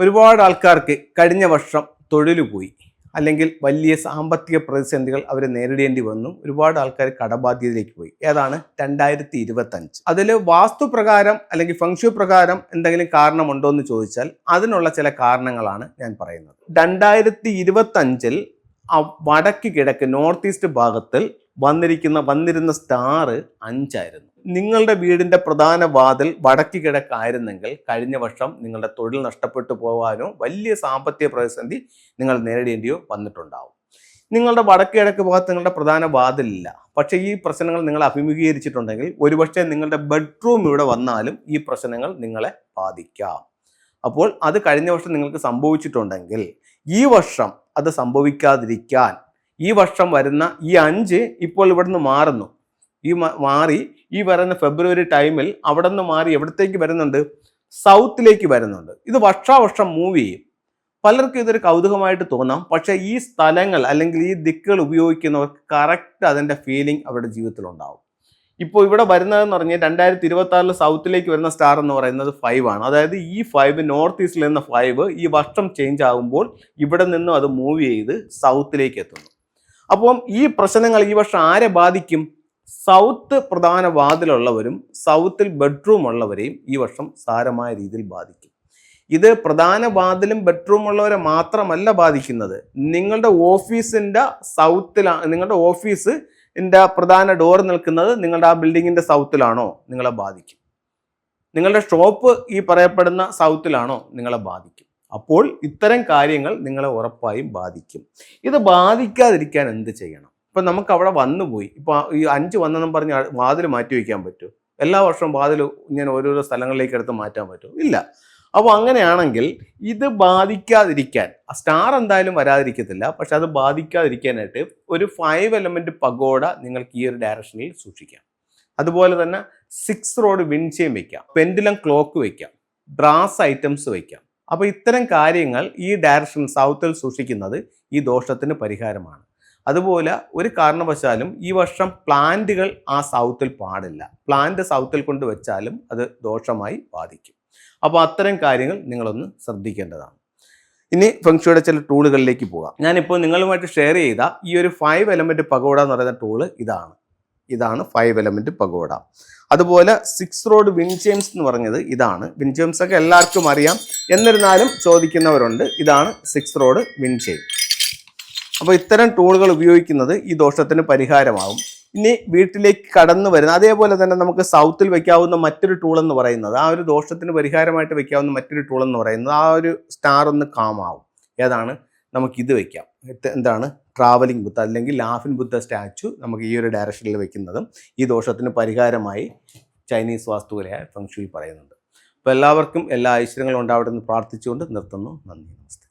ഒരുപാട് ആൾക്കാർക്ക് കഴിഞ്ഞ വർഷം തൊഴിൽ പോയി, അല്ലെങ്കിൽ വലിയ സാമ്പത്തിക പ്രതിസന്ധികൾ അവർ നേരിടേണ്ടി വന്നു. ഒരുപാട് ആൾക്കാർ കടബാധ്യതയിലേക്ക് പോയി. ഏതാണ് 2025. അതിൽ വാസ്തുപ്രകാരം അല്ലെങ്കിൽ ഫംഗ്ഷു പ്രകാരം എന്തെങ്കിലും കാരണമുണ്ടോ എന്ന് ചോദിച്ചാൽ അതിനുള്ള ചില കാരണങ്ങളാണ് ഞാൻ പറയുന്നത്. 2025 വടക്ക് കിഴക്ക് നോർത്ത് ഈസ്റ്റ് ഭാഗത്തിൽ വന്നിരുന്ന സ്റ്റാർ 5 ആയിരുന്നു. നിങ്ങളുടെ വീടിന്റെ പ്രധാന വാതിൽ വടക്ക് കിഴക്കായിരുന്നെങ്കിൽ കഴിഞ്ഞ വർഷം നിങ്ങളുടെ തൊഴിൽ നഷ്ടപ്പെട്ടു പോകാനോ വലിയ സാമ്പത്തിക പ്രതിസന്ധി നിങ്ങൾ നേരിടേണ്ടിയോ വന്നിട്ടുണ്ടാവും. നിങ്ങളുടെ വടക്ക് കിഴക്ക് ഭാഗത്ത് നിങ്ങളുടെ പ്രധാന വാതിലില്ല, പക്ഷേ ഈ പ്രശ്നങ്ങൾ നിങ്ങൾ അഭിമുഖീകരിച്ചിട്ടുണ്ടെങ്കിൽ ഒരുപക്ഷെ നിങ്ങളുടെ ബെഡ്റൂം ഇവിടെ വന്നാലും ഈ പ്രശ്നങ്ങൾ നിങ്ങളെ ബാധിക്കാം. അപ്പോൾ അത് കഴിഞ്ഞ വർഷം നിങ്ങൾക്ക് സംഭവിച്ചിട്ടുണ്ടെങ്കിൽ ഈ വർഷം അത് സംഭവിക്കാതിരിക്കാൻ ഈ വർഷം വരുന്ന ഈ 5 ഇപ്പോൾ ഇവിടുന്ന് മാറുന്നു. മാറി ഈ വരുന്ന ഫെബ്രുവരി ടൈമിൽ അവിടെ നിന്ന് മാറി എവിടത്തേക്ക് വരുന്നുണ്ട്? സൗത്തിലേക്ക് വരുന്നുണ്ട്. ഇത് വർഷാവർഷം മൂവ് ചെയ്യും. പലർക്കും ഇതൊരു കൗതുകമായിട്ട് തോന്നാം, പക്ഷേ ഈ സ്ഥലങ്ങൾ അല്ലെങ്കിൽ ഈ ദിക്കുകൾ ഉപയോഗിക്കുന്നവർക്ക് കറക്റ്റ് അതിൻ്റെ ഫീലിംഗ് അവരുടെ ജീവിതത്തിൽ ഉണ്ടാവും. ഇപ്പോൾ ഇവിടെ വരുന്നതെന്ന് പറഞ്ഞാൽ 2026 സൗത്തിലേക്ക് വരുന്ന സ്റ്റാർ എന്ന് പറയുന്നത് 5 ആണ്. അതായത് ഈ 5 നോർത്ത് ഈസ്റ്റിൽ നിന്ന് 5 ഈ വർഷം ചേഞ്ച് ആകുമ്പോൾ ഇവിടെ നിന്നും അത് മൂവ് ചെയ്ത് സൗത്തിലേക്ക് എത്തുന്നു. അപ്പം ഈ പ്രശ്നങ്ങൾ ഈ വർഷം ആരെ ബാധിക്കും? സൗത്ത് പ്രധാന വാതിലുള്ളവരും സൗത്തിൽ ബെഡ്റൂം ഉള്ളവരെയും ഈ വർഷം സാരമായ രീതിയിൽ ബാധിക്കും. ഇത് പ്രധാന വാതിലും ബെഡ്റൂം ഉള്ളവരെ മാത്രമല്ല ബാധിക്കുന്നത്. നിങ്ങളുടെ ഓഫീസിൻ്റെ സൗത്തിലാണ്, നിങ്ങളുടെ ഓഫീസിൻ്റെ പ്രധാന ഡോർ നിൽക്കുന്നത് നിങ്ങളുടെ ആ ബിൽഡിങ്ങിൻ്റെ സൗത്തിലാണോ നിങ്ങളെ ബാധിക്കും. നിങ്ങളുടെ ഷോപ്പ് ഈ പറയപ്പെടുന്ന സൗത്തിലാണോ നിങ്ങളെ ബാധിക്കും. അപ്പോൾ ഇത്തരം കാര്യങ്ങൾ നിങ്ങളെ ഉറപ്പായും ബാധിക്കും. ഇത് ബാധിക്കാതിരിക്കാൻ എന്ത് ചെയ്യണം? ഇപ്പം നമുക്ക് അവിടെ വന്നുപോയി, ഇപ്പോൾ ഈ 5 വന്നെന്നും പറഞ്ഞ് വാതിൽ മാറ്റി വയ്ക്കാൻ പറ്റുമോ? എല്ലാ വർഷവും വാതിൽ ഇങ്ങനെ ഓരോരോ സ്ഥലങ്ങളിലേക്ക് എടുത്ത് മാറ്റാൻ പറ്റുമോ? ഇല്ല. അപ്പോൾ അങ്ങനെയാണെങ്കിൽ ഇത് ബാധിക്കാതിരിക്കാൻ, സ്റ്റാർ എന്തായാലും വരാതിരിക്കത്തില്ല, പക്ഷെ അത് ബാധിക്കാതിരിക്കാനായിട്ട് ഒരു 5 എലമെന്റ് പഗോഡ നിങ്ങൾക്ക് ഈ ഒരു ഡയറക്ഷനിൽ സൂക്ഷിക്കാം. അതുപോലെ തന്നെ 6 റോഡ് വിൻചെയിം വയ്ക്കാം, പെൻഡുലം ക്ലോക്ക് വയ്ക്കാം, ബ്രാസ് ഐറ്റംസ് വയ്ക്കാം. അപ്പോൾ ഇത്തരം കാര്യങ്ങൾ ഈ ഡയറക്ഷൻ സൗത്തിൽ സൂക്ഷിക്കുന്നത് ഈ ദോഷത്തിന് പരിഹാരമാണ്. അതുപോലെ ഒരു കാരണവശാലും ഈ വർഷം പ്ലാന്റുകൾ ആ സൗത്തിൽ പാടില്ല. പ്ലാന്റ് സൗത്തിൽ കൊണ്ട് വെച്ചാലും അത് ദോഷമായി ബാധിക്കും. അപ്പോൾ അത്തരം കാര്യങ്ങൾ നിങ്ങളൊന്ന് ശ്രദ്ധിക്കേണ്ടതാണ്. ഇനി ഫെങ്ഷുയുടെ ചില ടൂളുകളിലേക്ക് പോകാം. ഞാനിപ്പോൾ നിങ്ങളുമായിട്ട് ഷെയർ ചെയ്ത ഈ ഒരു 5 എലമെന്റ് പഗോഡ എന്ന് പറയുന്ന ടൂള് ഇതാണ് 5 എലമെന്റ് പഗോഡ. അതുപോലെ 6 റോഡ് വിൻചെയിംസ് എന്ന് പറഞ്ഞത് ഇതാണ്. വിൻചെയിംസ് ഒക്കെ എല്ലാവർക്കും അറിയാം, എന്നിരുന്നാലും ചോദിക്കുന്നവരുണ്ട്. ഇതാണ് 6 റോഡ് വിൻചെയിം. അപ്പോൾ ഇത്തരം ടൂളുകൾ ഉപയോഗിക്കുന്നത് ഈ ദോഷത്തിന് പരിഹാരമാകും. ഇനി വീട്ടിലേക്ക് കടന്നു വരുന്ന, അതേപോലെ തന്നെ നമുക്ക് സൗത്തിൽ വെക്കാവുന്ന മറ്റൊരു ടൂൾ എന്ന് പറയുന്നത്, ആ ഒരു ദോഷത്തിന് പരിഹാരമായിട്ട് വെക്കാവുന്ന മറ്റൊരു ടൂൾ എന്ന് പറയുന്നത്, ആ ഒരു സ്റ്റാർ ഒന്ന് കാമാവും. ഏതാണ്? നമുക്കിത് വെക്കാം. എന്താണ്? ട്രാവലിംഗ് ബുദ്ധ അല്ലെങ്കിൽ ലാഫിൻ ബുദ്ധ സ്റ്റാച്ചു നമുക്ക് ഈ ഒരു ഡയറക്ഷനിൽ വെക്കുന്നതും ഈ ദോഷത്തിന് പരിഹാരമായി ചൈനീസ് വാസ്തുവിലെ ഫെങ്ഷുയി പറയുന്നുണ്ട്. അപ്പോൾ എല്ലാവർക്കും എല്ലാ ഐശ്വര്യങ്ങളും ഉണ്ടാവട്ടെ എന്ന് പ്രാർത്ഥിച്ചുകൊണ്ട് നിർത്തുന്നു. നന്ദി, നമസ്തേ.